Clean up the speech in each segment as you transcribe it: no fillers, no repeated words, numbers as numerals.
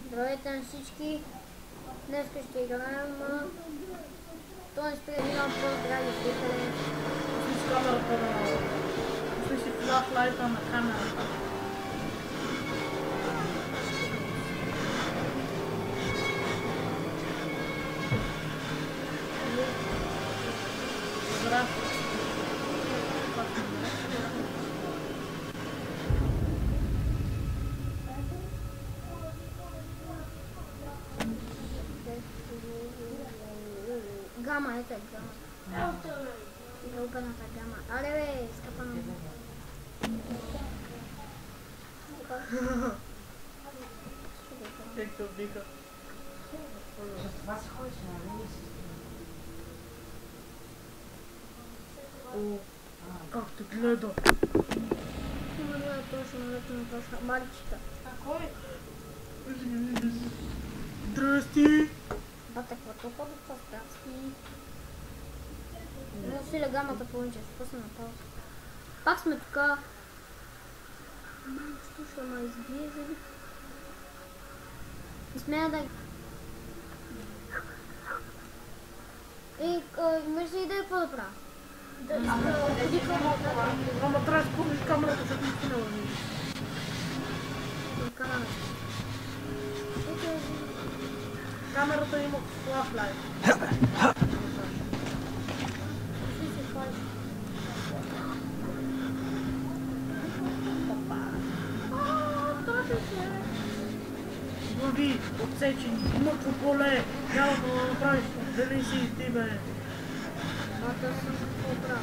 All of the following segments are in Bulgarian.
Здравейте на всички! Днес ще играем Тони Спиридинал Про, драги зрители. С камерата на... Слушай флашлайта на камерата. Здравейте. Гама, ето е гама. Дълганата гама. Аре бе, скъпа на мен. Как те вдиха? С това се ходиш на линии си. О, как те гледа? Има да е точно на това маличета. Кой? Здрасти! Бате, какво ходи по-страцки? Но си ли гамата повече, спусна на пауза. Пак сме така. Що ще ме изглежда? Не смея да... имаш ли идея какво да правя? Ама трябва да спомниш камерата, защото нищо не лъжи. Камерата има флашлайт. Глави, отсечени, мъртво поле, няма да направиш, дали си ти бе. Това съм какво правя.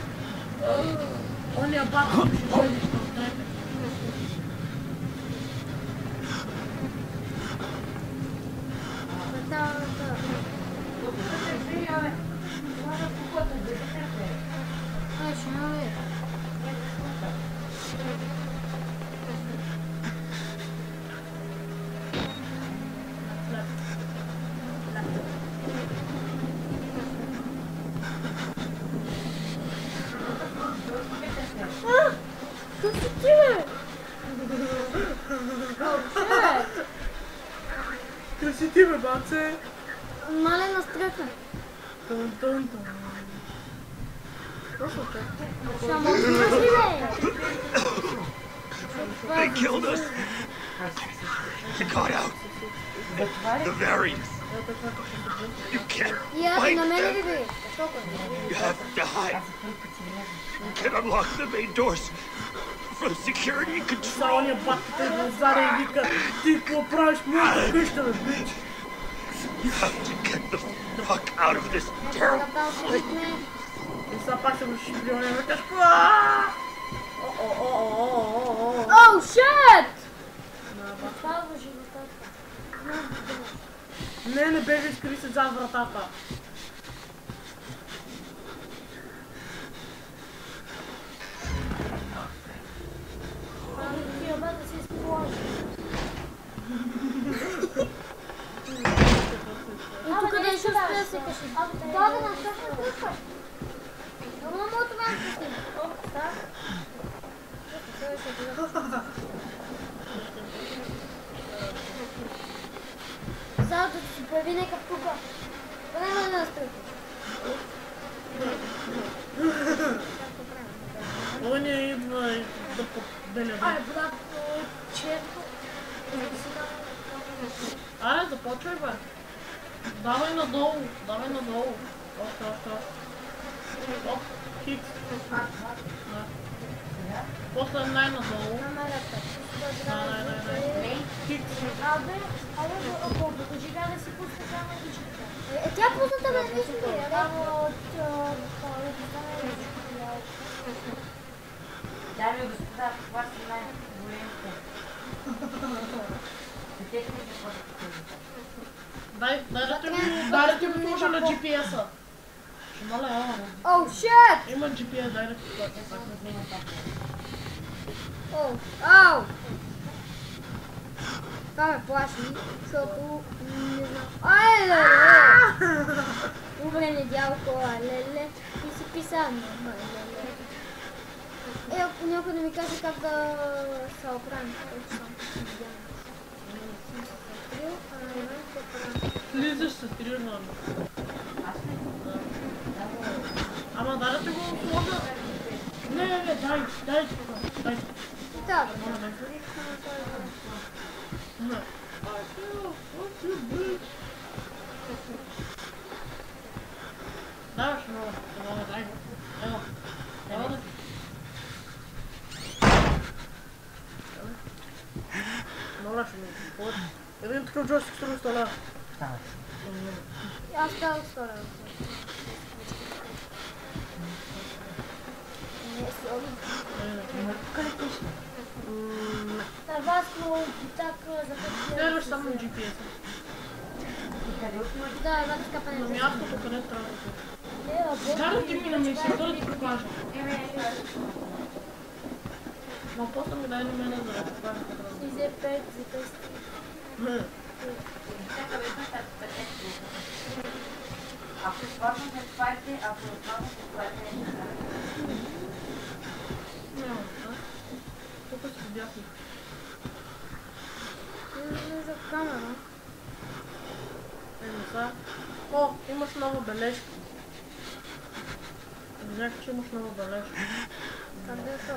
Ония бат ще седиш на трепе. Къде си ти бе, баце? Малена стръка. Тън. Само отиваш ли бе? They killed us. They got out. The variants. You can't И на fight мене ли them. бе? You have to hide. You can unlock the main doors from security Са control. ония бат те назаде и вика, ти какво правиш моята къща, бе, бич? You have to get the fuck out of this terrible place. И сега пак се върши при ония, викаш, ааа! Оу, шет! Не бегай, скри се зад вратата. И тук да ще успея да се каши. Да, на какво ще тръпваш? Много му това ще снимам. Сега да си появи някакъв купа. Това няма да настръпваш. Ония идва и да подбеля. брат, черто. Аре, започвай, бе. Давай надолу. Още. Оп, хикс. После най-надолу. Камерата. Най. Хикс. Абе, ако доживя да си пусна камеричката. Тя пусната да не си ли? Дами и господа, това са най-големите. Детете ми какво да покажете. Дай да ти го слуша на GPS-а. Ще моля, Оу, шет! има GPS, дай да ти пак не снима там. Ау! Това ме плаши, защото не знам. Ай, леле! Добре, недялко, леле. И си писа, леле. Ако някой да ми каже как да се оправим. Слизаш с трирна. Ама дай да те го сложа. Не, дай тук. Дай. Да, Даваш много. Дай го. Ево да. Много ще ми. Един такъв джойстик струва стола. аз става скоро. Табаско, така, за Следваш само GPS. да, ева така пане. На мястото, къде трябва да се. Чара ти ми на мисълта да ти покажа. Но после ми дай на мене да я покажа. Си взе 5 за тест. Ако спорно се спайте, ако отново се спайте, Няма, да? Тук си бяхме. За камера. Сега. О, имаш нова бележка. Видях, че имаш нова бележка. Къде е то?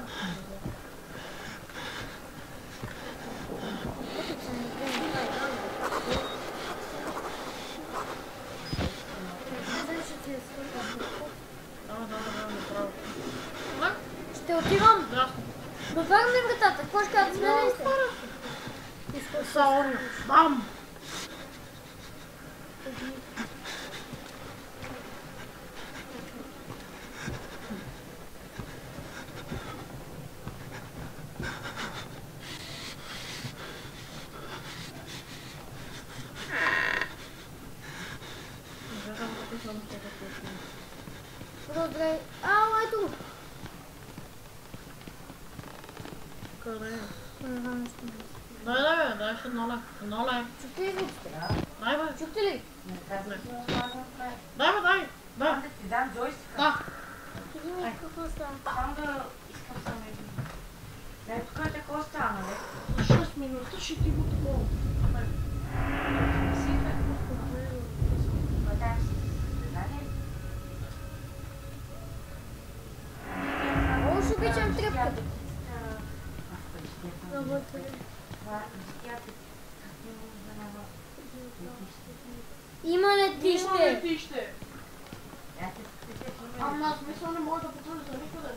Да, направо. Ще отивам. Да. Отварям ли вратата? Какво ще кажа? Сме ли сте? Саоня. Бам! Добре. Ау, ето го. Къде е? Не знам нещо. Дай ще едно лев. Чухте ли го? Дай бе. Чухте ли? Дай. да ти дам джойстика. Да. Кажи ми какво става. Само да искам само един. Не, тук е такова стана, нали? За 6 минути ще ти го такова. О, ще обичам тръпката. Има летище. Ама смисъл не може да потвърди за никъде.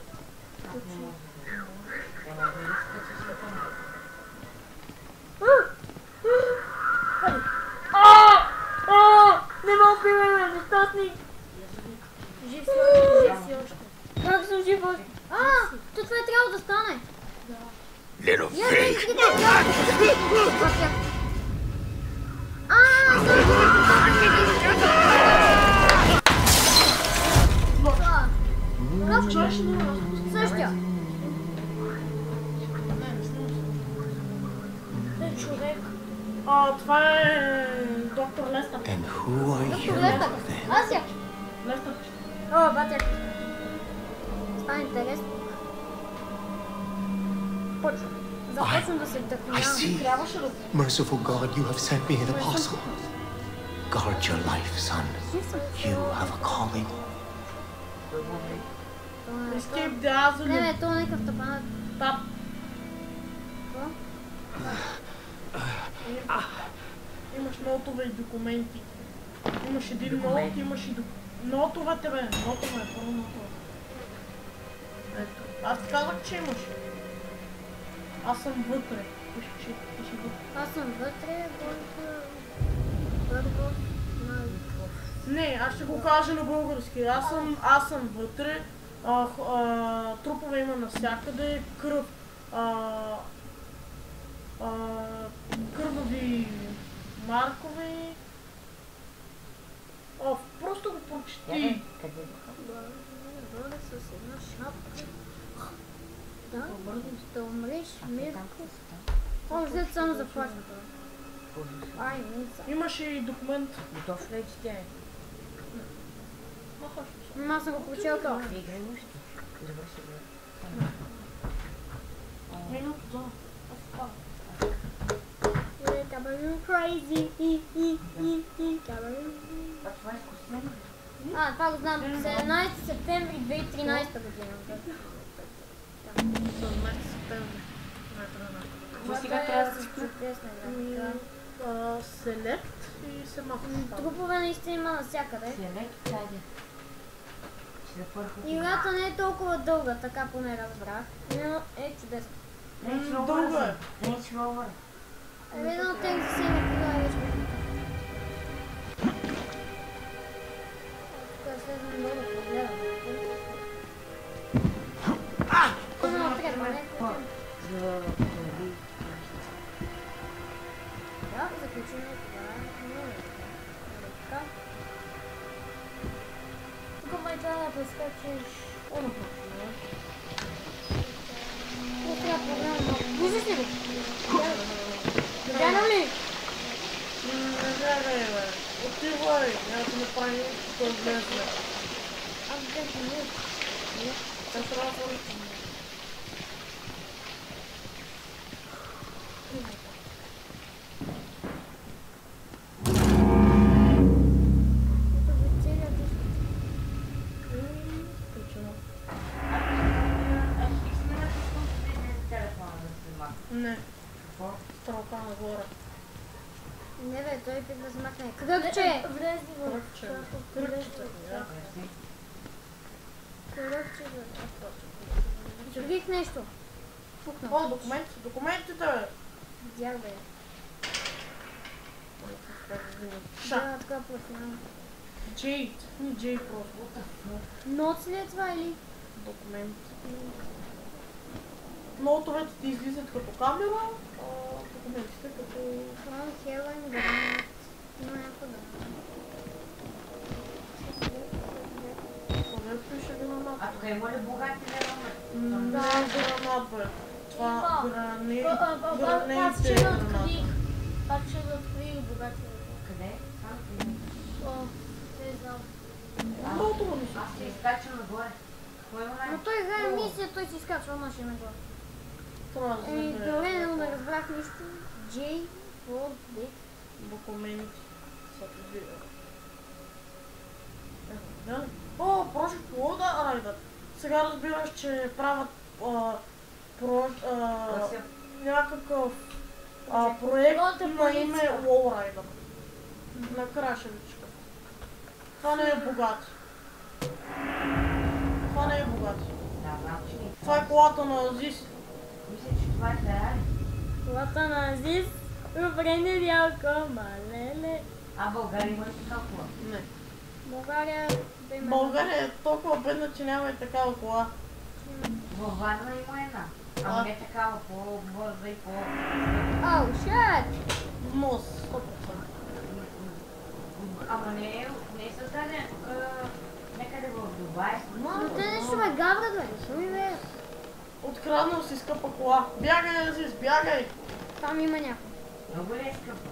Не мога пиваме, нещастник. Жив си още. Как съм жив още? То това е трябвало да стане. Little Я pig. не същия. Човек. Това е доктор Лестър. And who are you Лестър. then? Аз я. Лестър. О, батя. Става интересно. Почва. Започвам да се I вдъхновявам. see. Трябваше да... Merciful God, you have sent me an apostle. Guard your life, son. You have a calling. Escape the Asylum. Не, то не е някакъв тапанът. Тап. Имаш нотове и документи. Имаш един нот, имаш и нотовете, бе. Нотове, първо нотове. Ето. Аз ти казах, че имаш. Аз съм вътре. Пиши вътре. Аз съм вътре, първо. Не, аз ще го кажа на български. Аз съм вътре. Трупове има навсякъде. Кръв. Кървави маркове. Просто го прочети. Горе с една шапка. Да, да умреш, Мирко. О, взет само за плащата. Ай, мица. Имаше и документ. Готов ли е, че тя е? Аз съм го прочел това. Игра имаш ли? Добре ще бъде. Минут за. Аз спам. Cabaret crazy. Cabaret. А това е изкуствено. Това го знам. 17 септември 2013 година. 17 септември. Какво сега трябва да се Селект и се маха. Трупове наистина има навсякъде. Селект, хайде. Ще пърху. Играта не е толкова дълга, така поне разбрах. Но е чудесно. Дълго е. Range Rover. Едно от тези си има кога вече. Тук слезам долу, погледам. Много трябва, не? За пари. Да, заключение това не е така. Тук май трябва да прескочиш. Оно почва. Не трябва програма. Виждаш ли го? Гледам ли? Не гледай, бе. Отивай. Няма да направи нищо, той влезе. Аз гледам не. Те трябва да влезе. Не. Какво? Стрелка нагоре. Не бе, той пит да смахне. Кръгче! Влезли в Кръгче. кръгче. Кръгче, бе. Видих нещо. Пукна. О, документи. Документите, бе. Видях, бе. Ша. Да, така професионално. Джей. Не Джей просто. Ноц ли е това или? Документи. Ноутовете ти излизат като камера, а документите като... Фрон, Хелен, Гранат. Има някакво да. Къде пише гранат? А тук има ли богати вероятно? Не, гранат, бе. Това гранейт Аз ще е да гранат. открих. Пак ще да открих богати. Къде? Там? О, не знам. Ноутова не Аз се се изкачвам нагоре. Какво има Но най- той играе мисия, той си изкачва машина глава. трябва да Добре, но не разбрах нищо. J, for big. документи. О, Project Loader Rider. Сега разбираш, че правят някакъв проект Пилота на полиция. име Lowrider. На крашевичка. Това не е богат. Това не е богат. Да, знам, че не. Това е колата на Азис. Мисля, че това е Ферари. Колата на Азис. Добре, дялко, малеле. А България има ли такава кола? Не. България да има. България е толкова бедна, че няма и такава кола. Във Варна има една. Ама не такава, по-бърза и по... Оу, шат! Мост, 100%. Ама не е създаден тук някъде в Дубай. Но те нещо ме гаврат, бе. Шуми, бе. Откраднал си скъпа кола. Бягай, Азис, бягай! Там има някой. Много ли е скъпа?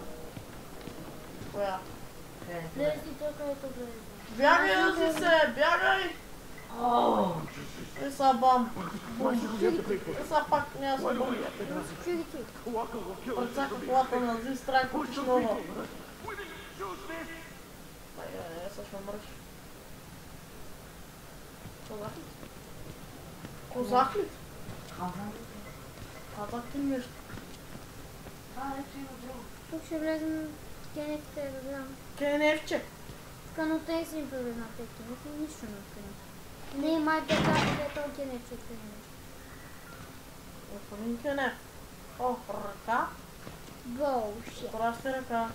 Коя? Къде? Не си тук, ето гледа. Бягай, Азисе, бягай! О! И са бам. И са пак няма са бам. Чури ти. Прецака колата на Азис, трябва да купиш нова. Сега ще мръж. Козак ли? Козак ли? Казах ти нещо. Това ето има друго. Тук ще влезем в кенефите, да знам. Кенефче. Тук, но те си им погледнат тези кенефи, нищо не открим. Не, май така, където кенефче открим нещо. Господин Кенеф. О, ръка. Bullshit. Праща ръка.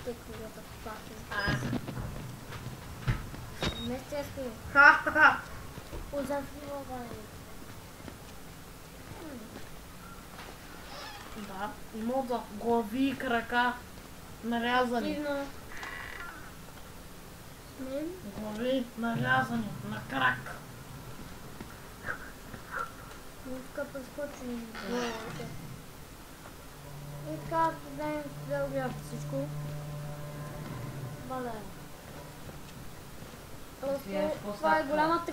Те колата паки. А. Вместе я скрим. Ха-ха-ха. Озафила, бе. Да, има за глави и крака нарязани. Активно. Смем. Глави нарязани на крак. Музика прескочи. И така, дай да огледам всичко. Бале. Просто това е голяма